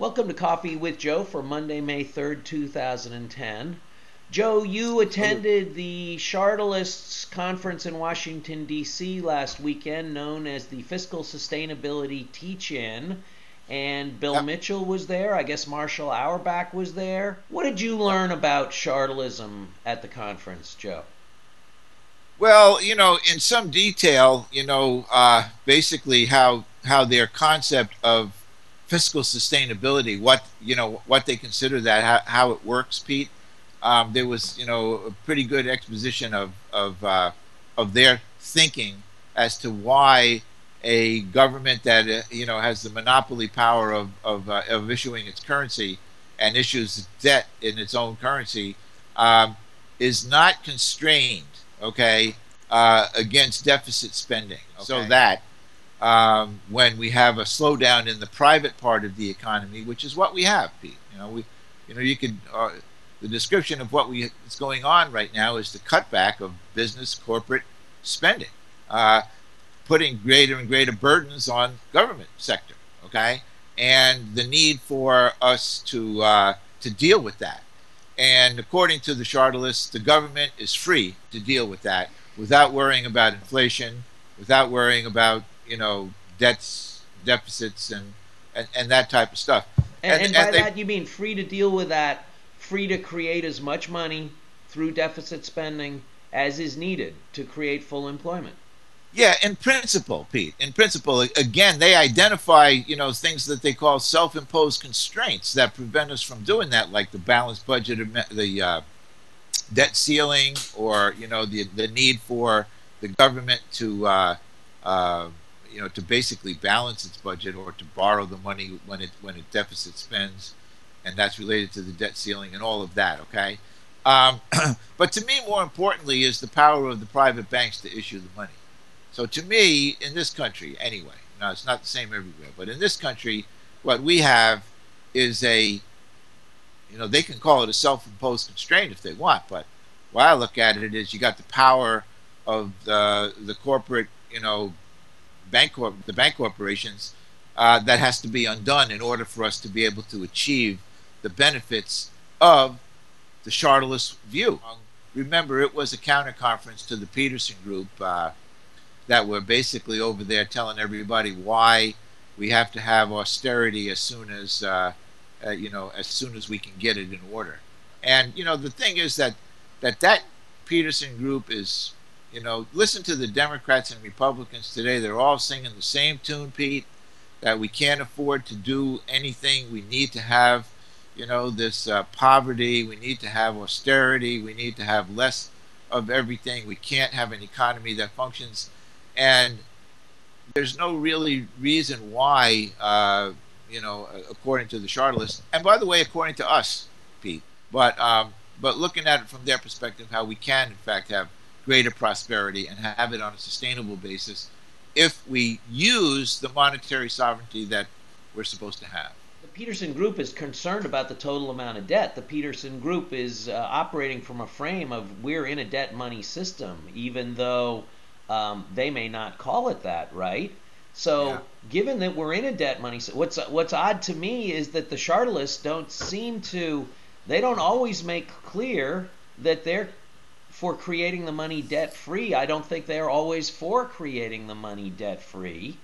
Welcome to Coffee with Joe for Monday, May 3rd, 2010. Joe, you Hello. attended the Chartalists Conference in Washington, D.C. last weekend, known as the Fiscal Sustainability Teach-In, and Bill Yep. Mitchell was there. I guess Marshall Auerbach was there. What did you Yep. learn about Chartalism at the conference, Joe? Well, in some detail, basically how their concept of fiscal sustainability, what they consider that, how it works, Pete. There was, a pretty good exposition of their thinking as to why a government that has the monopoly power of issuing its currency and issues debt in its own currency um, is not constrained, okay, against deficit spending, so Okay. that when we have a slowdown in the private part of the economy, which is what we have, Pete. You could the description of what is going on right now is the cutback of business corporate spending, uh, putting greater and greater burdens on government sector. Okay, and the need for us to deal with that. And according to the Chartalists, the government is free to deal with that without worrying about inflation, without worrying about debts, deficits, and that type of stuff. And And by they that, you mean free to deal with that, free to create as much money through deficit spending as is needed to create full employment. Yeah, in principle, Pete. In principle, again, they identify things that they call self-imposed constraints that prevent us from doing that, like the balanced budget, the debt ceiling, or the need for the government uh, to basically balance its budget or to borrow the money when it deficit spends, and that's related to the debt ceiling and all of that. Okay, um, but to me, more importantly, is the power of the private banks to issue the money. So to me, in this country, anyway, now it's not the same everywhere, but in this country, what we have is they can call it a self-imposed constraint if they want, but what I look at it is you got the power of the corporate, the bank corporations that has to be undone in order for us to be able to achieve the benefits of the Chartalist view. Remember, it was a counter conference to the Peterson group that were basically over there telling everybody why we have to have austerity as soon as we can get it in order. And the thing is that Peterson group is, listen to the Democrats and Republicans today. They're all singing the same tune, Pete. That we can't afford to do anything. We need to have, this poverty. We need to have austerity. We need to have less of everything. We can't have an economy that functions, and there's no really reason why, according to the Chartalists, and by the way, according to us, Pete. But looking at it from their perspective, how we can in fact have greater prosperity and have it on a sustainable basis if we use the monetary sovereignty that we're supposed to have. The Peterson Group is concerned about the total amount of debt. The Peterson Group is operating from a frame of we're in a debt money system, even though they may not call it that, right? Yeah. So, given that we're in a debt money, what's odd to me is that the Chartalists they don't always make clear that they're for creating the money debt free. I don't think they're always for creating the money debt free.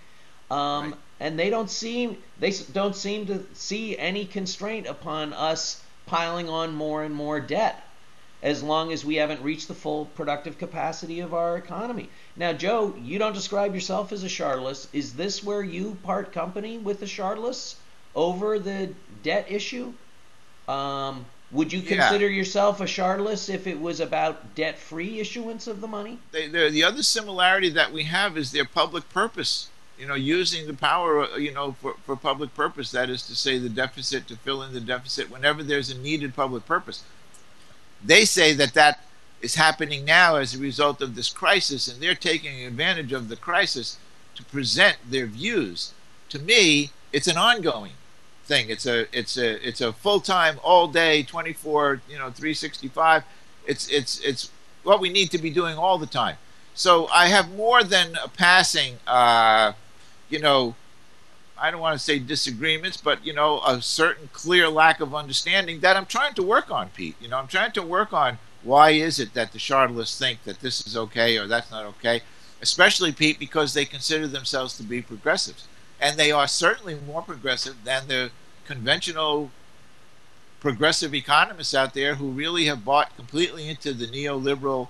Right. And they don't seem to see any constraint upon us piling on more and more debt as long as we haven't reached the full productive capacity of our economy. Now, Joe, you don't describe yourself as a Chartalist. Is this where you part company with the Chartalists over the debt issue? Would you Yeah. consider yourself a Chartalist if it was about debt-free issuance of the money? The other similarity that we have is their public purpose. Using the power, for public purpose. That is to say, the deficit, to fill in the deficit whenever there's a needed public purpose. They say that is happening now as a result of this crisis, and they're taking advantage of the crisis to present their views. To me, it's an ongoing thing. It's a full time, all day, 24, 365. It's what we need to be doing all the time. So I have more than a passing, you know, I don't want to say disagreements, but you know, a certain clear lack of understanding that I'm trying to work on, Pete. You know, I'm trying to work on why is it that the Chartalists think that this is okay or that's not okay, especially, Pete, because they consider themselves to be progressives, and they are certainly more progressive than the conventional progressive economists out there who really have bought completely into the neoliberal,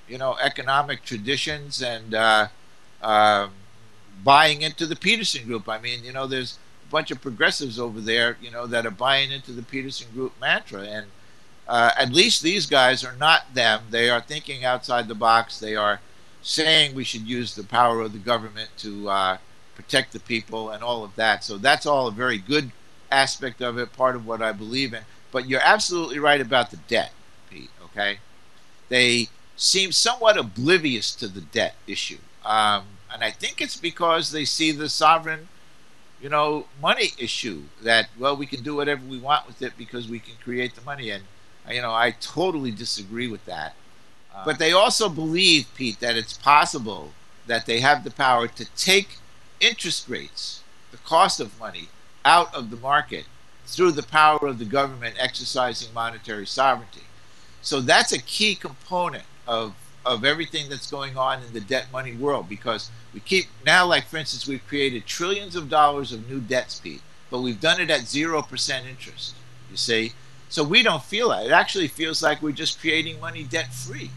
you know, economic traditions and uh, buying into the Peterson group. I mean, you know, there's a bunch of progressives over there, you know, that are buying into the Peterson group mantra. And at least these guys are not them. They are thinking outside the box. They are saying we should use the power of the government to protect the people and all of that. So that's all a very good aspect of it, part of what I believe in. But you're absolutely right about the debt, Pete, okay? They seem somewhat oblivious to the debt issue. And I think it's because they see the sovereign, you know, money issue that, well, we can do whatever we want with it because we can create the money. And, you know, I totally disagree with that. But they also believe, Pete, that it's possible that they have the power to take interest rates, the cost of money, out of the market through the power of the government exercising monetary sovereignty. So that's a key component of everything that's going on in the debt money world, because we keep now, like for instance, we've created trillions of dollars of new debts, Pete, but we've done it at 0% interest, you see. So we don't feel that. It actually feels like we're just creating money debt free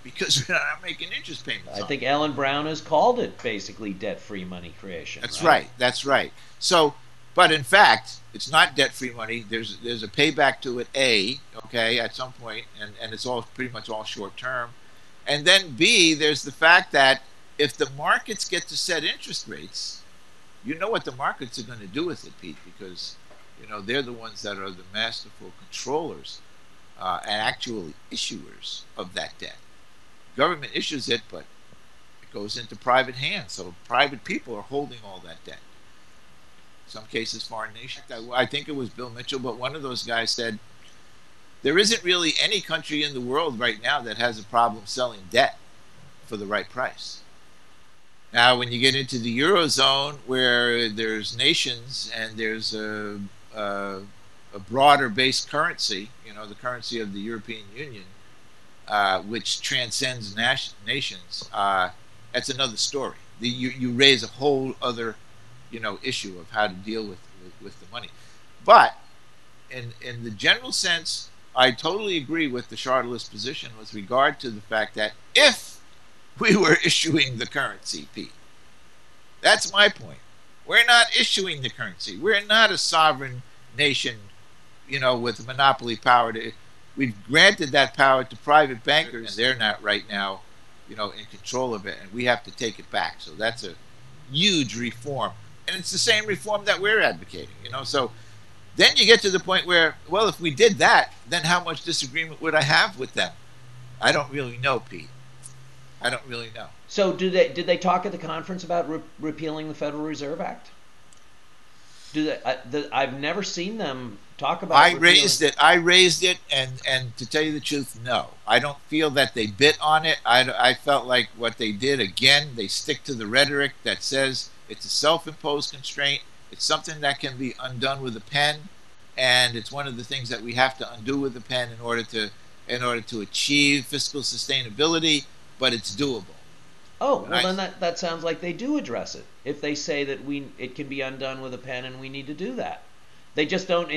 because we're not making interest payments. I think Ellen Brown has called it basically debt free money creation. That's right. That's right. So, but in fact, it's not debt free money. There's a payback to it, okay, at some point, and it's all pretty much all short term. And then B, there's the fact that if the markets get to set interest rates, you know what the markets are going to do with it, Pete, because, you know, they're the ones that are the masterful controllers and actually issuers of that debt. Government issues it, but it goes into private hands. So private people are holding all that debt. In some cases, foreign nations. I think it was Bill Mitchell, but one of those guys said, there isn't really any country in the world right now that has a problem selling debt for the right price. Now, when you get into the Eurozone, where there's nations and there's a broader based currency, you know, the currency of the European Union, which transcends nations, that's another story. You raise a whole other, you know, issue of how to deal with the money. But in the general sense, I totally agree with the Chartalist position with regard to the fact that if we were issuing the currency, Pete, that's my point. We're not issuing the currency. We're not a sovereign nation, you know, with monopoly power. We've granted that power to private bankers. They're not right now, you know, in control of it, and we have to take it back. So that's a huge reform, and it's the same reform that we're advocating, you know. So then you get to the point where, well, if we did that, then how much disagreement would I have with them? I don't really know, Pete. I don't really know. So did they talk at the conference about repealing the Federal Reserve Act? I've never seen them talk about. I raised it, and to tell you the truth, no, I don't feel that they bit on it. I felt like what they did, again, they stick to the rhetoric that says it's a self-imposed constraint. It's something that can be undone with a pen, and it's one of the things that we have to undo with a pen in order to achieve fiscal sustainability. But it's doable. Oh, well, then that sounds like they do address it. If they say that it can be undone with a pen and we need to do that, they just don't.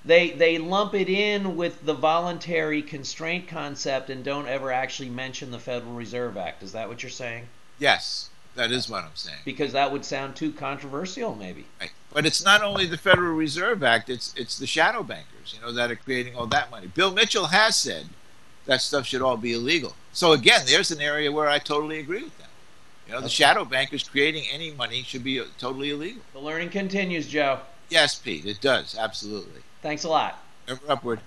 They lump it in with the voluntary constraint concept and don't ever actually mention the Federal Reserve Act. Is that what you're saying? Yes. That is what I'm saying. Because that would sound too controversial, maybe. Right. But it's not only the Federal Reserve Act, it's the shadow bankers, you know, that are creating all that money. Bill Mitchell has said that stuff should all be illegal. So again, there's an area where I totally agree with them. You know, the shadow bankers creating any money should be totally illegal. The learning continues, Joe. Yes, Pete, it does, absolutely. Thanks a lot. Ever upward.